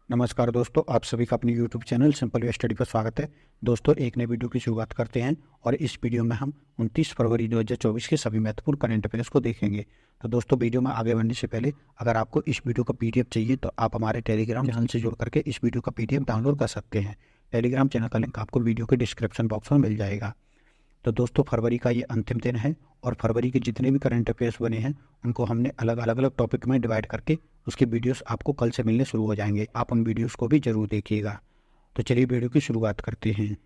नमस्कार दोस्तों, आप सभी का अपने YouTube channel simple way study पर स्वागत है। दोस्तों, एक नए वीडियो की शुरुआत करते हैं और इस वीडियो में हम 29 फरवरी 2024 के सभी महत्वपूर्ण करंट अफेयर्स को देखेंगे। तो दोस्तों, वीडियो में आगे बढ़ने से पहले अगर आपको इस वीडियो का PDF चाहिए तो आप हमारे टेलीग्राम चैनल से जुड़ करके इस वीडियो का PDF डाउनलोड कर सकते हैं। टेलीग्राम चैनल का लिंक आपको वीडियो के डिस्क्रिप्शन बॉक्स में मिल जाएगा। तो दोस्तों, फरवरी का ये अंतिम दिन है और फरवरी के जितने भी करंट अफेयर्स बने हैं उनको हमने अलग अलग टॉपिक में डिवाइड करके उसके वीडियोस आपको कल से मिलने शुरू हो जाएंगे। आप उन वीडियोस को भी जरूर देखिएगा। तो चलिए वीडियो की शुरुआत करते हैं।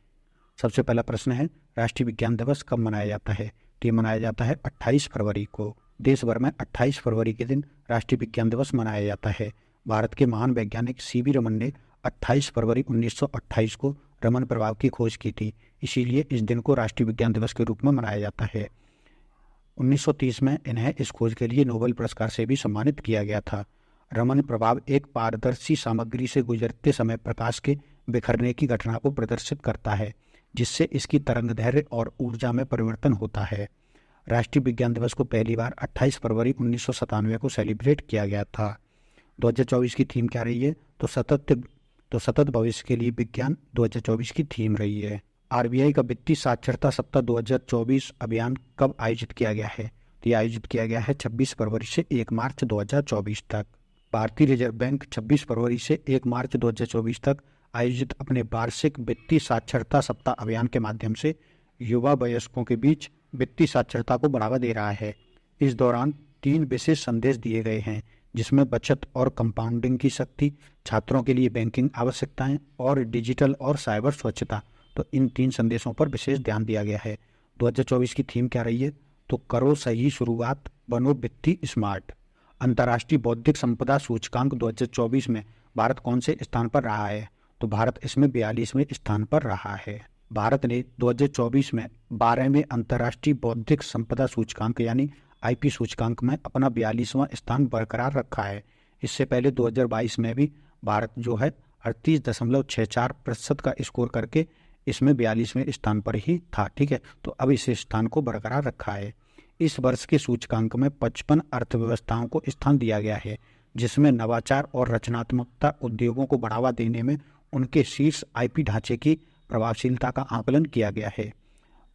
सबसे पहला प्रश्न है, राष्ट्रीय विज्ञान दिवस कब मनाया जाता है? तो ये मनाया जाता है 28 फरवरी को। देश भर में 28 फरवरी के दिन राष्ट्रीय विज्ञान दिवस मनाया जाता है। भारत के महान वैज्ञानिक CV रमन ने 28 फरवरी 1928 को रमन प्रभाव की खोज की थी, इसीलिए इस दिन को राष्ट्रीय विज्ञान दिवस के रूप में मनाया जाता है। 1930 में इन्हें इस खोज के लिए नोबेल पुरस्कार से भी सम्मानित किया गया था। रमन प्रभाव एक पारदर्शी सामग्री से गुजरते समय प्रकाश के बिखरने की घटना को प्रदर्शित करता है, जिससे इसकी तरंगदैर्घ्य और ऊर्जा में परिवर्तन होता है। राष्ट्रीय विज्ञान दिवस को पहली बार 28 फरवरी 1997 को सेलिब्रेट किया गया था। 2024 की थीम क्या रही है? तो सतत भविष्य के लिए विज्ञान 2024 की थीम रही है। RBI का वित्तीय साक्षरता सप्ताह 2024 अभियान कब आयोजित किया गया है? तो ये आयोजित किया गया है 26 फरवरी से 1 मार्च 2024 तक। भारतीय रिजर्व बैंक 26 फरवरी से 1 मार्च 2024 तक आयोजित अपने वार्षिक वित्तीय साक्षरता सप्ताह अभियान के माध्यम से युवा वयस्कों के बीच वित्तीय साक्षरता को बढ़ावा दे रहा है। इस दौरान 3 विशेष संदेश दिए गए हैं, जिसमें बचत और कंपाउंडिंग की शक्ति, छात्रों के लिए बैंकिंग आवश्यकताएं और डिजिटल और साइबर स्वच्छता। तो इन 3 संदेशों पर विशेष ध्यान दिया गया है। 2024 की थीम क्या रही है? तो करो सही शुरुआत, बनो वित्तीय स्मार्ट। अंतर्राष्ट्रीय बौद्धिक संपदा सूचकांक 2024 में भारत कौन से स्थान पर रहा है? तो भारत इसमें 42वें स्थान पर रहा है। भारत ने 2024 में 12वें अंतर्राष्ट्रीय बौद्धिक संपदा सूचकांक यानी IP सूचकांक में अपना 42वां स्थान बरकरार रखा है। इससे पहले 2022 में भी भारत जो है 38.64% का स्कोर करके इसमें 42वें स्थान पर ही था। ठीक है, तो अब इस स्थान को बरकरार रखा है। इस वर्ष के सूचकांक में 55 अर्थव्यवस्थाओं को स्थान दिया गया है, जिसमें नवाचार और रचनात्मकता उद्योगों को बढ़ावा देने में उनके शीर्ष IP ढांचे की प्रभावशीलता का आकलन किया गया है।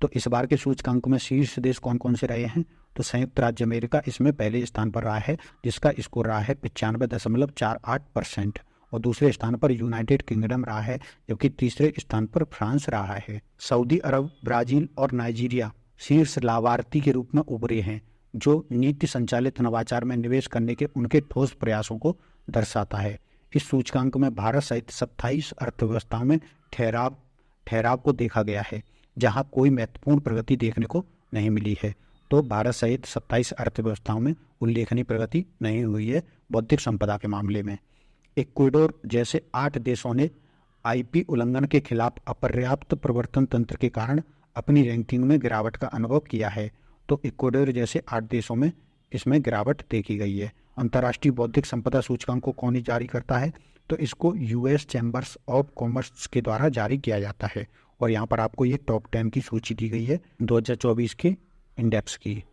तो इस बार के सूचकांक में शीर्ष देश कौन कौन से रहे हैं? तो संयुक्त राज्य अमेरिका इसमें पहले स्थान पर रहा है, जिसका स्कोर रहा है 95.48%। और दूसरे स्थान पर यूनाइटेड किंगडम रहा है, जबकि तीसरे स्थान पर फ्रांस रहा है। सऊदी अरब, ब्राजील और नाइजीरिया शीर्ष लाभार्थी के रूप में उभरे हैं, जो नीति संचालित नवाचार में निवेश करने के उनके ठोस प्रयासों को दर्शाता है। इस सूचकांक में भारत सहित 27 अर्थव्यवस्थाओं में ठहराव को देखा गया है, जहां कोई महत्वपूर्ण प्रगति देखने को नहीं मिली है। तो भारत सहित 27 अर्थव्यवस्थाओं में उल्लेखनीय प्रगति नहीं हुई है बौद्धिक संपदा के मामले में। इक्वाडोर जैसे 8 देशों ने IP उल्लंघन के खिलाफ अपर्याप्त प्रवर्तन तंत्र के कारण अपनी रैंकिंग में गिरावट का अनुभव किया है। तो इक्वाडोर जैसे 8 देशों में इसमें गिरावट देखी गई है। अंतर्राष्ट्रीय बौद्धिक संपदा सूचकांक को कौन जारी करता है? तो इसको US चैम्बर्स ऑफ कॉमर्स के द्वारा जारी किया जाता है। और यहाँ पर आपको ये टॉप 10 की सूची दी गई है 2024 के इंडेक्स की।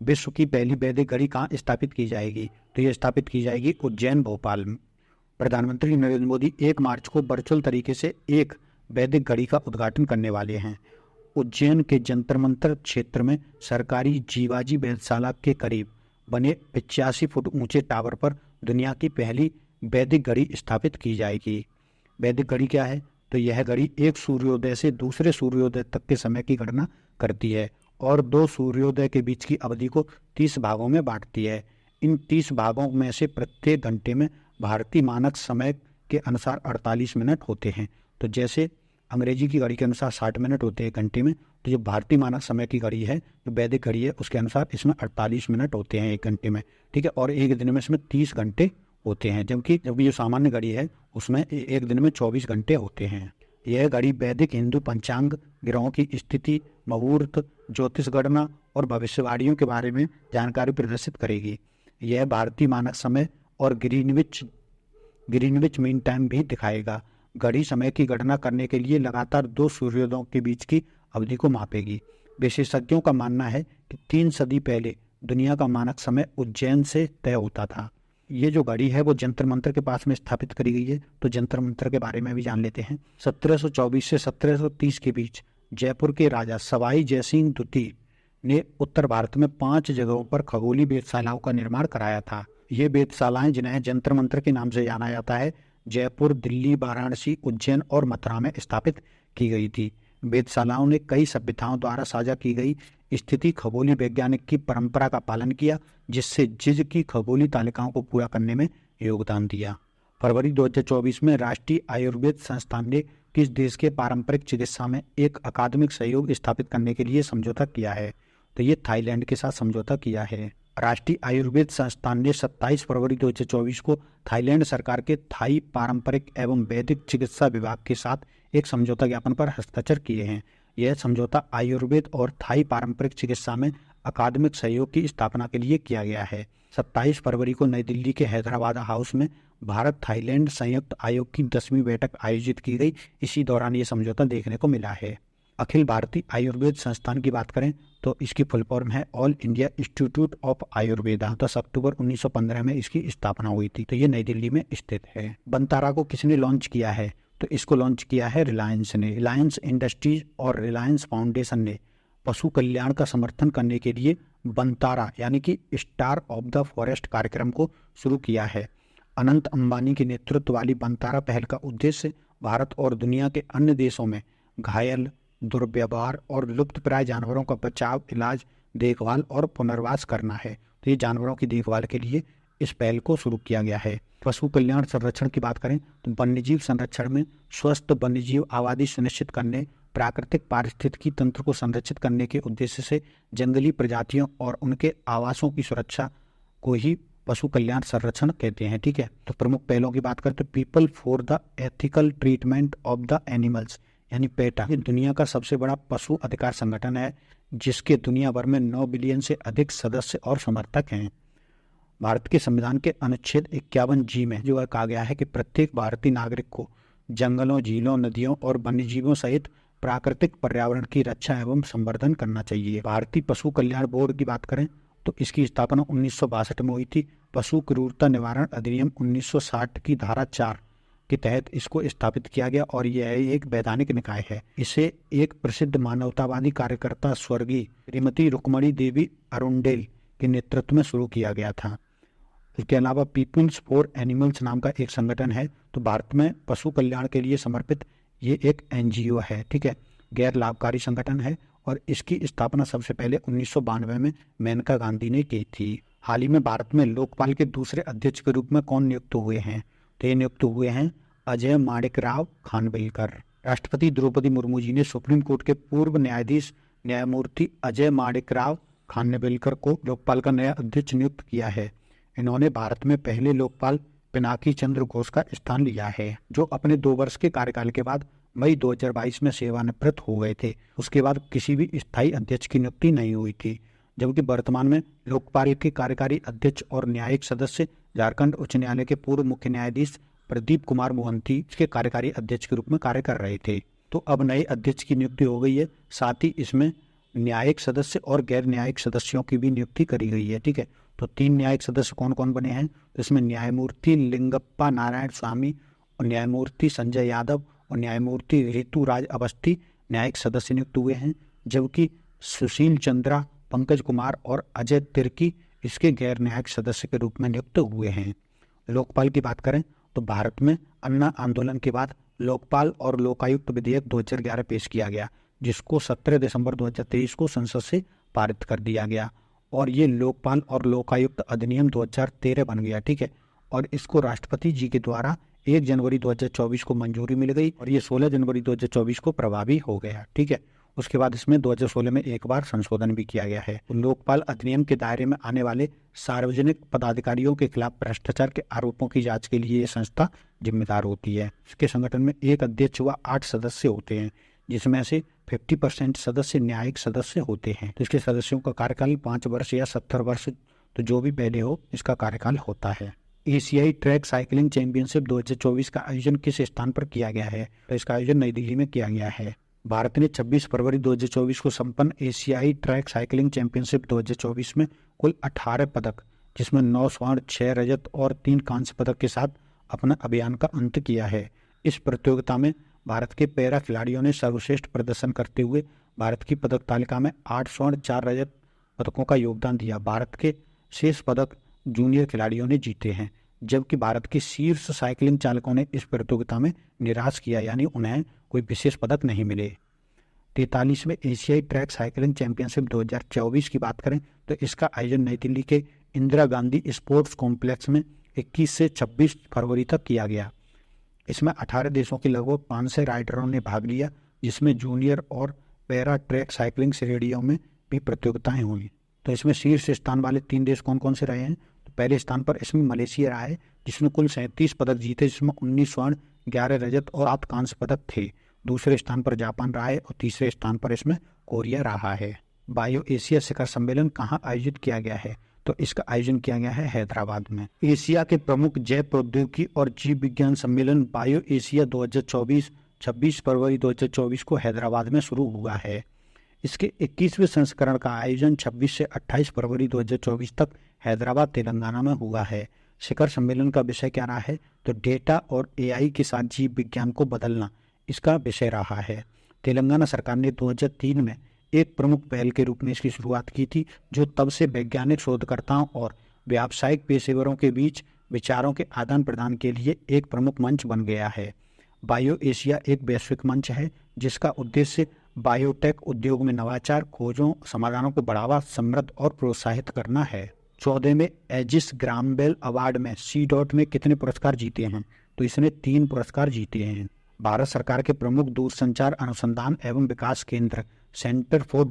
विश्व की पहली वैदिक घड़ी कहाँ स्थापित की जाएगी? तो ये स्थापित की जाएगी उज्जैन, भोपाल में। प्रधानमंत्री नरेंद्र मोदी 1 मार्च को वर्चुअल तरीके से एक वैदिक घड़ी का उद्घाटन करने वाले हैं। उज्जैन के जंतर मंतर क्षेत्र में सरकारी जीवाजी वेधशाला के करीब बने 85 फुट ऊंचे टावर पर दुनिया की पहली वैदिक घड़ी स्थापित की जाएगी। वैदिक घड़ी क्या है? तो यह घड़ी एक सूर्योदय से दूसरे सूर्योदय तक के समय की गणना करती है और 2 सूर्योदय के बीच की अवधि को 30 भागों में बांटती है। इन 30 भागों में से प्रत्येक घंटे में भारतीय मानक समय के अनुसार 48 मिनट होते हैं। तो जैसे अंग्रेजी की घड़ी के अनुसार 60 मिनट होते हैं घंटे में, तो जो भारतीय मानक समय की घड़ी है, जो वैदिक घड़ी है, उसके अनुसार इसमें 48 मिनट होते हैं एक घंटे में। ठीक है, और एक दिन में इसमें 30 घंटे होते हैं, जबकि जब ये सामान्य घड़ी है उसमें एक दिन में 24 घंटे होते हैं। यह घड़ी वैदिक हिंदू पंचांग, ग्रहों की स्थिति, मुहूर्त, ज्योतिष गणना और भविष्यवाणियों के बारे में जानकारी प्रदर्शित करेगी। यह भारतीय मानक समय और ग्रीनविच मीन टाइम भी दिखाएगा। घड़ी समय की गणना करने के लिए लगातार 2 सूर्योदयों के बीच की अवधि को मापेगी। विशेषज्ञों का मानना है कि 3 सदी पहले दुनिया का मानक समय उज्जैन से तय होता था। ये जो घड़ी है वो जंतर मंतर के पास में स्थापित करी गई है। तो जंतर मंतर के बारे में भी जान लेते हैं। 1724 से 1730 के बीच जयपुर के राजा सवाई जयसिंह द्वितीय ने उत्तर भारत में 5 जगहों पर खगोलीय वेधशालाओं का निर्माण कराया था। ये वेधशालाएं, जिन्हें जंतर मंतर के नाम से जाना जाता है, जयपुर, दिल्ली, वाराणसी, उज्जैन और मथुरा में स्थापित की गई थी। वेधशालाओं ने कई सभ्यताओं द्वारा साझा की गई स्थिति खगोलीय वैज्ञानिक की परंपरा का पालन किया, जिससे जिज की खगोलीय तालिकाओं को पूरा करने में योगदान दिया। फरवरी 2024 में राष्ट्रीय आयुर्वेद संस्थान ने किस देश के पारंपरिक चिकित्सा में एक अकादमिक सहयोग स्थापित करने के लिए समझौता किया है? तो ये थाईलैंड के साथ समझौता किया है। राष्ट्रीय आयुर्वेद संस्थान ने 27 फरवरी 2024 को थाईलैंड सरकार के थाई पारंपरिक एवं वैदिक चिकित्सा विभाग के साथ एक समझौता ज्ञापन पर हस्ताक्षर किए हैं। यह समझौता आयुर्वेद और थाई पारंपरिक चिकित्सा में अकादमिक सहयोग की स्थापना के लिए किया गया है। 27 फरवरी को नई दिल्ली के हैदराबाद हाउस में भारत थाईलैंड संयुक्त आयोग की 10वीं बैठक आयोजित की गई। इसी दौरान ये समझौता देखने को मिला है। अखिल भारतीय आयुर्वेद संस्थान की बात करें तो इसकी फुल फॉर्म है all India institute of Ayurveda. 10 अक्टूबर 1915 में इसकी स्थापना हुई थी। तो ये नई दिल्ली में स्थित है। बनतारा को किसने लॉन्च किया है? तो इसको लॉन्च किया है रिलायंस ने। रिलायंस इंडस्ट्रीज और रिलायंस फाउंडेशन ने पशु कल्याण का समर्थन करने के लिए बनतारा यानी कि स्टार ऑफ द फॉरेस्ट कार्यक्रम को शुरू किया है। अनंत अंबानी के नेतृत्व वाली बनतारा पहल का उद्देश्य भारत और दुनिया के अन्य देशों में घायल, दुर्व्यवहार और लुप्तप्राय जानवरों का बचाव, इलाज, देखभाल और पुनर्वास करना है। तो ये जानवरों की देखभाल के लिए इस पहल को शुरू किया गया है। पशु कल्याण संरक्षण की बात करें तो वन्यजीव संरक्षण में स्वस्थ वन्यजीव आबादी सुनिश्चित करने, प्राकृतिक पारिस्थितिकी तंत्र को संरक्षित करने के उद्देश्य से जंगली प्रजातियों और उनके आवासों की सुरक्षा को ही पशु कल्याण संरक्षण कहते हैं। ठीक है। तो प्रमुख पहलों की बात करें तो people for the ethical treatment of the animals यानी पेटा, ये दुनिया का सबसे बड़ा पशु अधिकार संगठन है, जिसके दुनिया भर में 9 बिलियन से अधिक सदस्य और समर्थक हैं। भारत के संविधान के अनुच्छेद 51 जी में जो कहा गया है कि प्रत्येक भारतीय नागरिक को जंगलों, झीलों, नदियों और वन्यजीवों सहित प्राकृतिक पर्यावरण की रक्षा एवं संवर्धन करना चाहिए। भारतीय पशु कल्याण बोर्ड की बात करें तो इसकी स्थापना 1962 में हुई थी। पशु क्रूरता निवारण अधिनियम 1960 की धारा 4 के तहत इसको स्थापित किया गया और यह एक वैधानिक निकाय है। इसे एक प्रसिद्ध मानवतावादी कार्यकर्ता स्वर्गीय श्रीमती रुक्मणी देवी अरुंडेल के नेतृत्व में शुरू किया गया था। इसके अलावा पीपल्स फॉर एनिमल्स नाम का एक संगठन है। तो भारत में पशु कल्याण के लिए समर्पित ये एक एनजीओ है। ठीक है, गैर लाभकारी संगठन है और इसकी स्थापना सबसे पहले 1992 में मेनका गांधी ने की थी। हाल ही में भारत में लोकपाल के दूसरे अध्यक्ष के रूप में कौन नियुक्त हुए हैं? तो ये नियुक्त हुए हैं अजय माणिकराव खानविलकर। राष्ट्रपति द्रौपदी मुर्मू जी ने सुप्रीम कोर्ट के पूर्व न्यायाधीश न्यायमूर्ति अजय माणिकराव खानविलकर को लोकपाल का नया अध्यक्ष नियुक्त किया है। इन्होंने भारत में पहले लोकपाल पिनाकी चंद्र घोष का स्थान लिया है, जो अपने 2 वर्ष के कार्यकाल के बाद मई 2022 में सेवानिवृत्त हो गए थे। उसके बाद किसी भी स्थायी अध्यक्ष की नियुक्ति नहीं हुई थी, जबकि वर्तमान में लोकपाल के कार्यकारी अध्यक्ष और न्यायिक सदस्य झारखंड उच्च न्यायालय के पूर्व मुख्य न्यायाधीश प्रदीप कुमार मोहंती इसके कार्यकारी अध्यक्ष के रूप में कार्य कर रहे थे। तो अब नए अध्यक्ष की नियुक्ति हो गई है, साथ ही इसमें न्यायिक सदस्य और गैर न्यायिक सदस्यों की भी नियुक्ति करी गई है। ठीक है, तो 3 न्यायिक सदस्य कौन कौन बने हैं? तो इसमें न्यायमूर्ति लिंगप्पा नारायण स्वामी और न्यायमूर्ति संजय यादव और न्यायमूर्ति ऋतुराज अवस्थी न्यायिक सदस्य नियुक्त हुए हैं, जबकि सुशील चंद्रा, पंकज कुमार और अजय तिर्की इसके गैर न्यायिक सदस्य के रूप में नियुक्त हुए हैं। लोकपाल की बात करें तो भारत में अन्ना आंदोलन के बाद लोकपाल और लोकायुक्त विधेयक 2011 पेश किया गया, जिसको 17 दिसंबर 2023 को संसद से पारित कर दिया गया और ये लोकपाल और लोकायुक्त अधिनियम 2013 बन गया। ठीक है, और इसको राष्ट्रपति जी के द्वारा 1 जनवरी 2024 को मंजूरी मिल गई और ये 16 जनवरी 2024 को प्रभावी हो गया। ठीक है, उसके बाद इसमें 2016 में एक बार संशोधन भी किया गया है। तो लोकपाल अधिनियम के दायरे में आने वाले सार्वजनिक पदाधिकारियों के खिलाफ भ्रष्टाचार के आरोपों की जांच के लिए ये संस्था जिम्मेदार होती है। इसके संगठन में 1 अध्यक्ष व 8 सदस्य होते हैं, जिसमें से 50% सदस्य न्यायिक सदस्य होते हैं। तो इसके सदस्यों का कार्यकाल 5 वर्ष या 70 वर्ष, तो जो भी पहले हो इसका कार्यकाल होता है। एशियाई ट्रैक साइकिलिंग चैंपियनशिप 2024 का आयोजन किस स्थान पर किया गया है? तो इसका आयोजन नई दिल्ली में किया गया है। भारत ने 26 फरवरी 2024 को संपन्न एशियाई ट्रैक साइकिलिंग चैंपियनशिप 2024 में कुल 18 पदक जिसमें 9 स्वर्ण, 6 रजत और 3 कांस्य पदक के साथ अपना अभियान का अंत किया है। इस प्रतियोगिता में भारत के पैरा खिलाड़ियों ने सर्वश्रेष्ठ प्रदर्शन करते हुए भारत की पदक तालिका में 8 स्वर्ण, 4 रजत पदकों का योगदान दिया। भारत के शेष पदक जूनियर खिलाड़ियों ने जीते हैं, जबकि भारत के शीर्ष साइकिलिंग चालकों ने इस प्रतियोगिता में निराश किया, यानी उन्हें कोई विशेष पदक नहीं मिले। 43वें एशियाई ट्रैक साइकिलिंग चैंपियनशिप 2024 की बात करें तो इसका आयोजन नई दिल्ली के इंदिरा गांधी स्पोर्ट्स कॉम्प्लेक्स में 21 से 26 फरवरी तक किया गया। इसमें 18 देशों के लगभग 500 राइडरों ने भाग लिया, जिसमें जूनियर और पैरा ट्रैक साइकिलिंग श्रेणियों में भी प्रतियोगिताएं हुई। तो इसमें शीर्ष स्थान वाले 3 देश कौन कौन से रहे हैं? तो पहले स्थान पर इसमें मलेशिया रहा है, जिसने कुल 37 पदक जीते, जिसमें 19 स्वर्ण, 11 रजत और 8 कांस्य पदक थे। दूसरे स्थान पर जापान रहा है और तीसरे स्थान पर इसमें कोरिया रहा है। बायो एशिया शिखर सम्मेलन कहाँ आयोजित किया गया है? तो इसका आयोजन किया गया है हैदराबाद में। एशिया के प्रमुख जैव प्रौद्योगिकी और जीव विज्ञान सम्मेलन बायो एशिया 2024 26 फरवरी 2024 को हैदराबाद में शुरू हुआ है। इसके 21वें संस्करण का आयोजन 26 से 28 फरवरी 2024 तक हैदराबाद तेलंगाना में हुआ है। शिखर सम्मेलन का विषय क्या रहा है? तो डेटा और एआई के साथ जीव विज्ञान को बदलना, इसका विषय रहा है। तेलंगाना सरकार ने 2003 में एक प्रमुख पहल के रूप में इसकी शुरुआत की थी, जो तब से वैज्ञानिक शोधकर्ताओं और व्यावसायिक पेशेवरों के बीच विचारों के आदान प्रदान के लिए एक प्रमुख मंच बन गया है। बायो एशिया एक वैश्विक मंच है जिसका उद्देश्य बायोटेक उद्योग में नवाचार, खोजों, समाधानों को बढ़ावा, समृद्ध और प्रोत्साहित करना है। 14वें एजिस ग्राम बेल अवार्ड में C. में कितने पुरस्कार जीते हैं? तो इसने 3 पुरस्कार जीते हैं। भारत सरकार के प्रमुख दूरसंचार अनुसंधान एवं विकास केंद्र centre for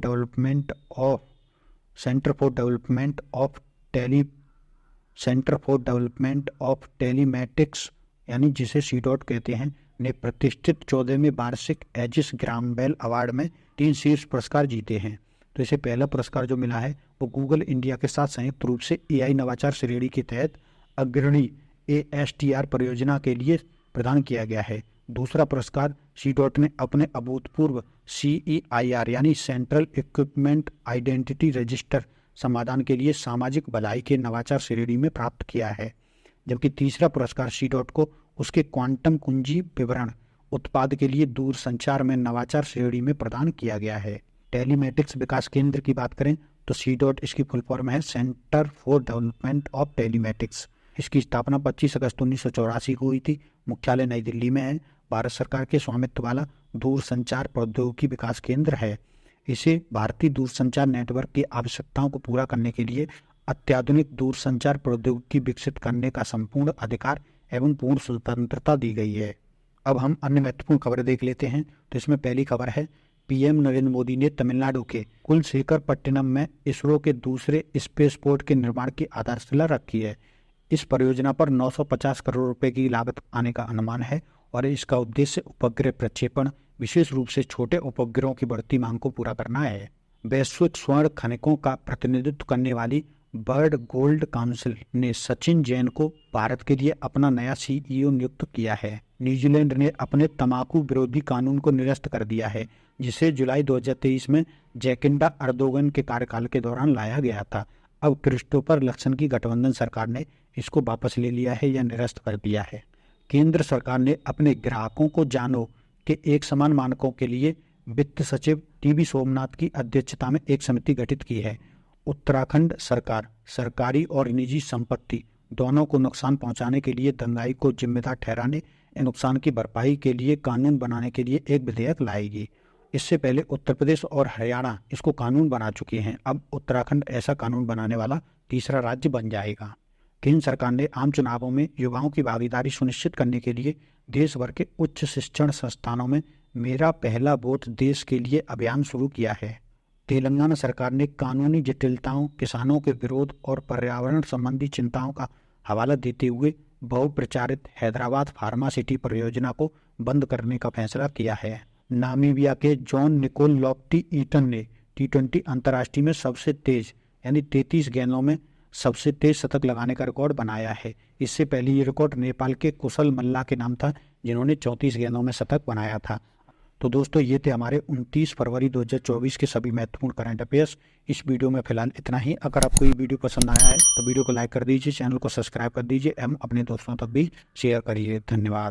development of telematics यानी जिसे C. कहते हैं, ने प्रतिष्ठित 14वें वार्षिक एजिस ग्राम बेल अवार्ड में 3 शीर्ष पुरस्कार जीते हैं। तो इसे पहला पुरस्कार जो मिला है वो गूगल इंडिया के साथ संयुक्त रूप से एआई नवाचार श्रेणी के तहत अग्रणी ASTR परियोजना के लिए प्रदान किया गया है। दूसरा पुरस्कार C. ने अपने अभूतपूर्व CEIR यानी सेंट्रल इक्विपमेंट आइडेंटिटी रजिस्टर समाधान के लिए सामाजिक भलाई के नवाचार श्रेणी में प्राप्त किया है, जबकि तीसरा पुरस्कार C. को उसके क्वांटम कुंजी विवरण उत्पाद के लिए दूरसंचार में नवाचार श्रेणी में प्रदान किया गया है। टेलीमेटिक्स विकास केंद्र की बात करें तो C. इसकी फुल फॉर्म है centre for development of telematics. इसकी स्थापना 25 अगस्त 1984 को हुई थी। मुख्यालय नई दिल्ली में है। भारत सरकार के स्वामित्व वाला दूरसंचार प्रौद्योगिकी विकास केंद्र है। इसे भारतीय दूरसंचार नेटवर्क की आवश्यकताओं को पूरा करने के लिए अत्याधुनिक दूरसंचार प्रौद्योगिकी विकसित करने का संपूर्ण अधिकार एवं पूर्ण स्वतंत्रता दी गई है। अब हम अन्य महत्वपूर्ण खबरें देख लेते हैं। तो इसमें पहली खबर है PM नरेंद्र मोदी ने तमिलनाडु के कुलशेखरपट्टनम में इसरो के दूसरे स्पेस पोर्ट के निर्माण की आधारशिला रखी है। इस परियोजना पर 950 करोड़ रुपए की लागत आने का अनुमान है और इसका उद्देश्य उपग्रह प्रक्षेपण, विशेष रूप से छोटे उपग्रहों की बढ़ती मांग को पूरा करना है। वैश्विक स्वर्ण खनिकों का प्रतिनिधित्व करने वाली बर्ड गोल्ड काउंसिल ने सचिन जैन को भारत के लिए अपना नया CEO नियुक्त किया है। न्यूजीलैंड ने अपने तंबाकू विरोधी कानून को निरस्त कर दिया है, जिसे जुलाई 2023 में जैकिंडा अर्दोगन के कार्यकाल के दौरान लाया गया था। अब क्रिस्टोफर लक्सन की गठबंधन सरकार ने इसको वापस ले लिया है या निरस्त कर दिया है। केंद्र सरकार ने अपने ग्राहकों को जानो के एक समान मानकों के लिए वित्त सचिव TB सोमनाथ की अध्यक्षता में एक समिति गठित की है। उत्तराखंड सरकार सरकारी और निजी संपत्ति दोनों को नुकसान पहुंचाने के लिए दंगाई को जिम्मेदार ठहराने, नुकसान की भरपाई के लिए कानून बनाने के लिए एक विधेयक लाएगी। इससे पहले उत्तर प्रदेश और हरियाणा इसको कानून बना चुके हैं। अब उत्तराखंड ऐसा कानून बनाने वाला तीसरा राज्य बन जाएगा। केंद्र सरकार ने आम चुनावों में युवाओं की भागीदारी सुनिश्चित करने के लिए देश भर के उच्च शिक्षण संस्थानों में मेरा पहला वोट देश के लिए अभियान शुरू किया है। तेलंगाना सरकार ने कानूनी जटिलताओं, किसानों के विरोध और पर्यावरण संबंधी चिंताओं का हवाला देते हुए बहुप्रचारित हैदराबाद फार्मा सिटी परियोजना को बंद करने का फैसला किया है। नामीबिया के जॉन निकोल लॉक्टी ईटन ने T20 अंतर्राष्ट्रीय में सबसे तेज यानी 33 गेंदों में सबसे तेज शतक लगाने का रिकॉर्ड बनाया है। इससे पहले ये रिकॉर्ड नेपाल के कुशल मल्ला के नाम था, जिन्होंने 34 गेंदों में शतक बनाया था। तो दोस्तों ये थे हमारे 29 फरवरी 2024 के सभी महत्वपूर्ण करंट अफेयर्स। इस वीडियो में फिलहाल इतना ही। अगर आपको ये वीडियो पसंद आया है तो वीडियो को लाइक कर दीजिए, चैनल को सब्सक्राइब कर दीजिए एवं अपने दोस्तों तक भी शेयर करिए। धन्यवाद।